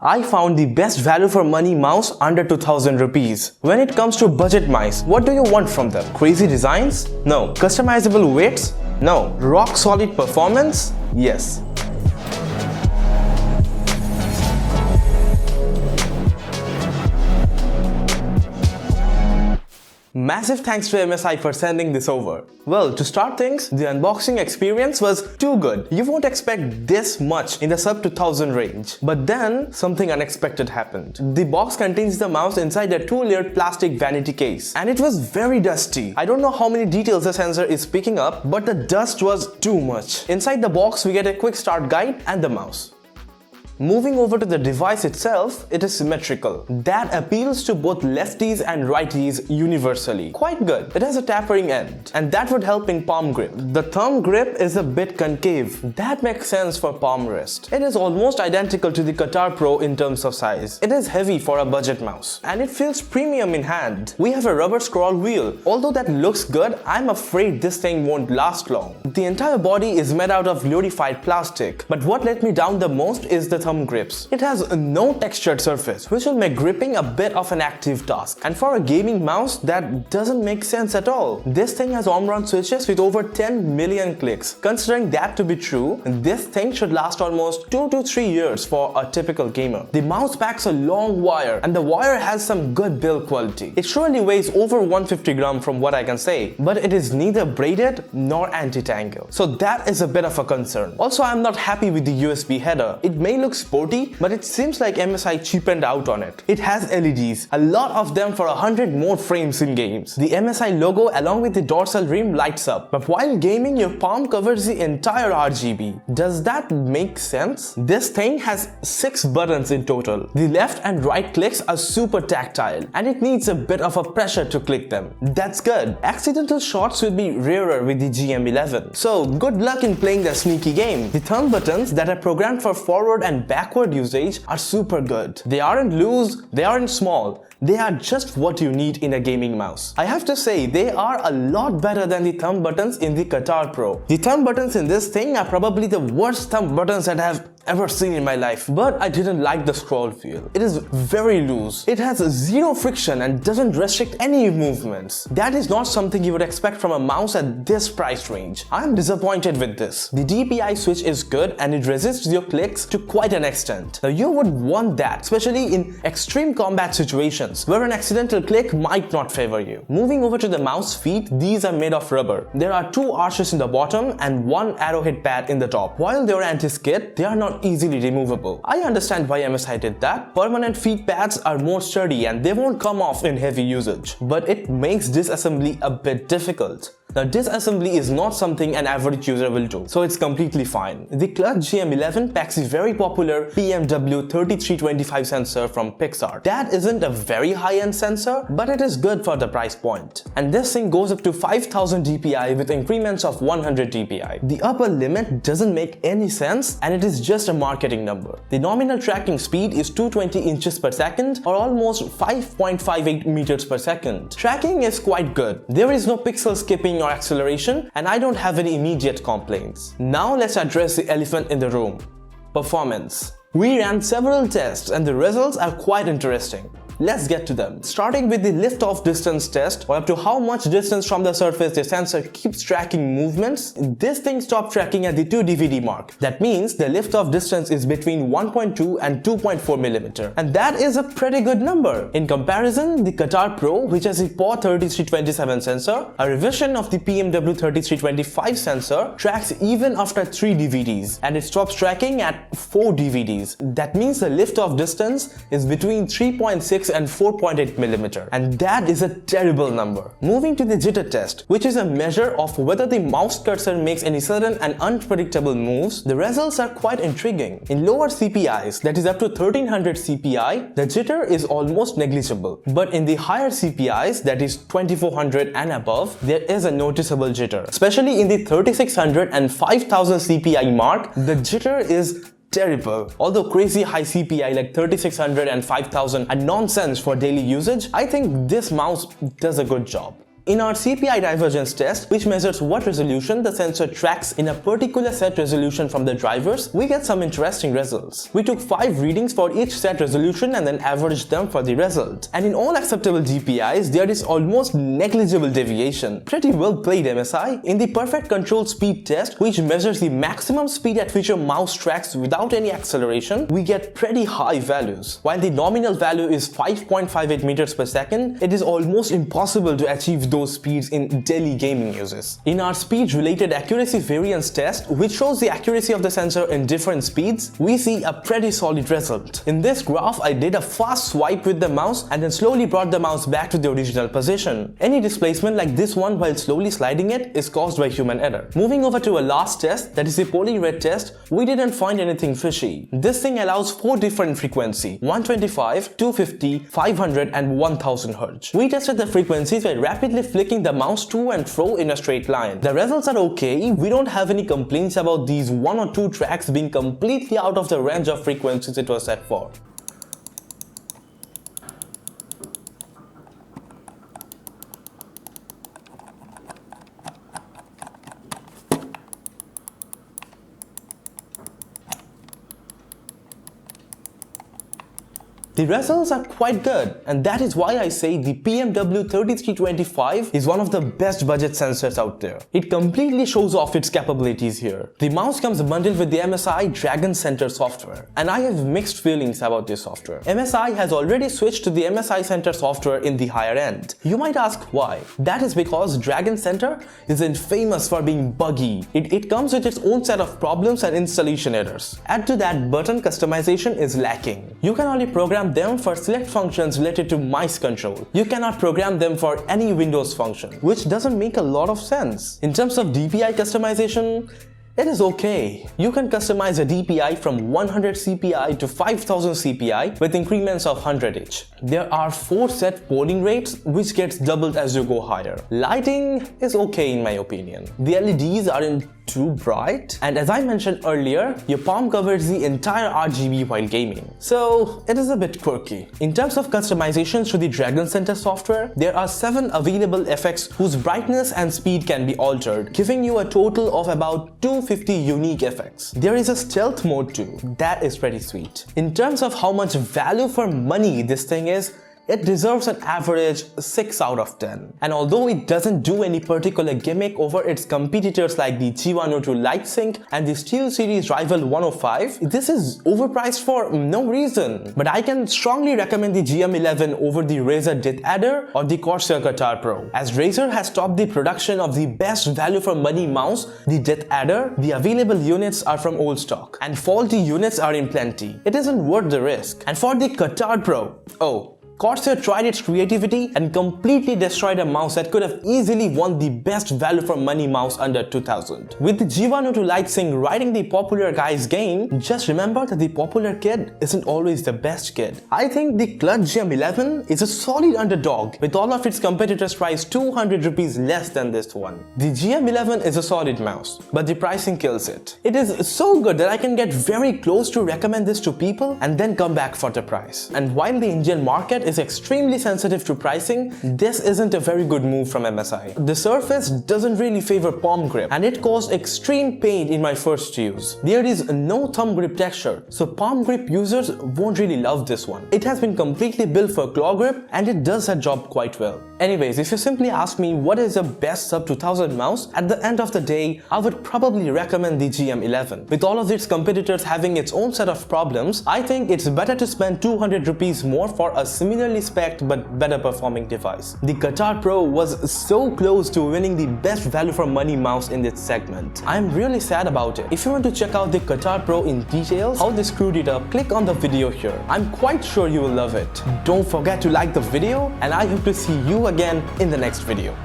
I found the best value for money mouse under 2000 rupees. When it comes to budget mice, what do you want from them? Crazy designs? No. Customizable weights? No. Rock solid performance? Yes. Massive thanks to MSI for sending this over. Well, to start things, the unboxing experience was too good. You won't expect this much in the sub 2000 range. But then, something unexpected happened. The box contains the mouse inside a 2-layered plastic vanity case. And it was very dusty. I don't know how many details the sensor is picking up, but the dust was too much. Inside the box, we get a quick start guide and the mouse. Moving over to the device itself, it is symmetrical. That appeals to both lefties and righties universally. Quite good. It has a tapering end, and that would help in palm grip. The thumb grip is a bit concave. That makes sense for palm wrist. It is almost identical to the Qatar Pro in terms of size. It is heavy for a budget mouse, and it feels premium in hand. We have a rubber scroll wheel. Although that looks good, I'm afraid this thing won't last long. The entire body is made out of glorified plastic, but what let me down the most is the thumb grips. It has no textured surface, which will make gripping a bit of an active task. And for a gaming mouse, that doesn't make sense at all. This thing has on-run switches with over 10 million clicks. Considering that to be true, this thing should last almost 2 to 3 years for a typical gamer. The mouse packs a long wire, and the wire has some good build quality. It surely weighs over 150 grams from what I can say, but it is neither braided nor anti-tangle. So that is a bit of a concern. Also, I'm not happy with the USB header. It may look sporty, but it seems like MSI cheapened out on it. It has LEDs, a lot of them for 100 more frames in games. The MSI logo along with the dorsal rim lights up, but while gaming, your palm covers the entire RGB. Does that make sense? This thing has 6 buttons in total. The left and right clicks are super tactile, and it needs a bit of a pressure to click them. That's good. Accidental shots will be rarer with the GM11. So good luck in playing the sneaky game. The thumb buttons that are programmed for forward and backward usage are super good. They aren't loose, they aren't small. They are just what you need in a gaming mouse. I have to say, they are a lot better than the thumb buttons in the Qatar Pro. The thumb buttons in this thing are probably the worst thumb buttons that I have ever seen in my life, but I didn't like the scroll feel. It is very loose. It has zero friction and doesn't restrict any movements. That is not something you would expect from a mouse at this price range. I am disappointed with this. The DPI switch is good and it resists your clicks to quite an extent. Now you would want that, especially in extreme combat situations where an accidental click might not favor you. Moving over to the mouse feet, these are made of rubber. There are 2 arches in the bottom and 1 arrowhead pad in the top. While they are anti-skid, they are not easily removable. I understand why MSI did that. Permanent feet pads are more sturdy and they won't come off in heavy usage. But it makes disassembly a bit difficult. Now disassembly is not something an average user will do, so it's completely fine. The Clutch GM11 packs the very popular PMW3325 sensor from Pixar. That isn't a very high-end sensor, but it is good for the price point. And this thing goes up to 5000 dpi with increments of 100 dpi. The upper limit doesn't make any sense and it is just a marketing number. The nominal tracking speed is 220 inches per second or almost 5.58 meters per second. Tracking is quite good. There is no pixel skipping or acceleration, and I don't have any immediate complaints. Now let's address the elephant in the room: performance. We ran several tests and the results are quite interesting. Let's get to them. Starting with the lift-off distance test, or up to how much distance from the surface the sensor keeps tracking movements, this thing stopped tracking at the 2 DVD mark. That means the lift-off distance is between 1.2 and 2.4 mm. And that is a pretty good number. In comparison, the Qatar Pro, which has a PAW 3327 sensor, a revision of the PMW 3325 sensor, tracks even after 3 DVDs, and it stops tracking at 4 DVDs. That means the lift-off distance is between 3.6 and 4.8 mm, and that is a terrible number. Moving to the jitter test, which is a measure of whether the mouse cursor makes any sudden and unpredictable moves, the results are quite intriguing. In lower CPIs, that is up to 1300 CPI, the jitter is almost negligible. But in the higher CPIs, that is 2400 and above, there is a noticeable jitter. Especially in the 3600 and 5000 CPI mark, the jitter is terrible. Although crazy high CPI like 3600 and 5000 are nonsense for daily usage, I think this mouse does a good job. In our CPI divergence test, which measures what resolution the sensor tracks in a particular set resolution from the drivers, we get some interesting results. We took 5 readings for each set resolution and then averaged them for the result. And in all acceptable DPIs, there is almost negligible deviation. Pretty well played, MSI. In the perfect control speed test, which measures the maximum speed at which your mouse tracks without any acceleration, we get pretty high values. While the nominal value is 5.58 meters per second, it is almost impossible to achieve those speeds in daily gaming uses. In our speed-related accuracy variance test, which shows the accuracy of the sensor in different speeds, we see a pretty solid result. In this graph, I did a fast swipe with the mouse and then slowly brought the mouse back to the original position. Any displacement like this one while slowly sliding it is caused by human error. Moving over to a last test, that is the poly-red test, we didn't find anything fishy. This thing allows 4 different frequencies: 125, 250, 500 and 1000 Hz. We tested the frequencies by rapidly flicking the mouse to and fro in a straight line. The results are okay. We don't have any complaints about these 1 or 2 tracks being completely out of the range of frequencies it was set for. The results are quite good, and that is why I say the PMW3325 is one of the best budget sensors out there. It completely shows off its capabilities here. The mouse comes bundled with the MSI Dragon Center software, and I have mixed feelings about this software. MSI has already switched to the MSI Center software in the higher end. You might ask why. That is because Dragon Center is infamous for being buggy. It comes with its own set of problems and installation errors. Add to that, button customization is lacking. You can only program them for select functions related to mice control. You cannot program them for any Windows function, which doesn't make a lot of sense. In terms of DPI customization, it is okay. You can customize a DPI from 100 CPI to 5000 CPI with increments of 100 each. There are 4 set polling rates, which gets doubled as you go higher. Lighting is okay in my opinion. The LEDs aren't too bright, and as I mentioned earlier, your palm covers the entire RGB while gaming, so it is a bit quirky. In terms of customizations to the Dragon Center software, there are 7 available effects whose brightness and speed can be altered, giving you a total of about 250 unique effects. There is a stealth mode too. That is pretty sweet. In terms of how much value for money this thing is, it deserves an average 6 out of 10. And although it doesn't do any particular gimmick over its competitors like the G102 LightSync and the SteelSeries rival 105, this is overpriced for no reason. But I can strongly recommend the GM11 over the Razer DeathAdder or the Corsair Guitar Pro. As Razer has stopped the production of the best value for money mouse, the DeathAdder, the available units are from old stock, and faulty units are in plenty. It isn't worth the risk. And for the Guitar Pro, Corsair tried its creativity and completely destroyed a mouse that could have easily won the best value for money mouse under 2000. With the G102 LightSync riding the popular guy's game, just remember that the popular kid isn't always the best kid. I think the Clutch GM11 is a solid underdog, with all of its competitors priced 200 rupees less than this one. The GM11 is a solid mouse, but the pricing kills it. It is so good that I can get very close to recommend this to people and then come back for the price. And while the Indian market is extremely sensitive to pricing, this isn't a very good move from MSI. The surface doesn't really favor palm grip, and it caused extreme pain in my first use. There is no thumb grip texture, so palm grip users won't really love this one. It has been completely built for claw grip, and it does that job quite well. Anyways, if you simply ask me what is the best sub 2000 mouse, at the end of the day, I would probably recommend the GM11. With all of its competitors having its own set of problems, I think it's better to spend 200 rupees more for a similarly spec'd but better performing device. The Guitar Pro was so close to winning the best value for money mouse in this segment. I'm really sad about it. If you want to check out the Guitar Pro in details, how they screwed it up, click on the video here. I'm quite sure you will love it. Don't forget to like the video, and I hope to see you again in the next video.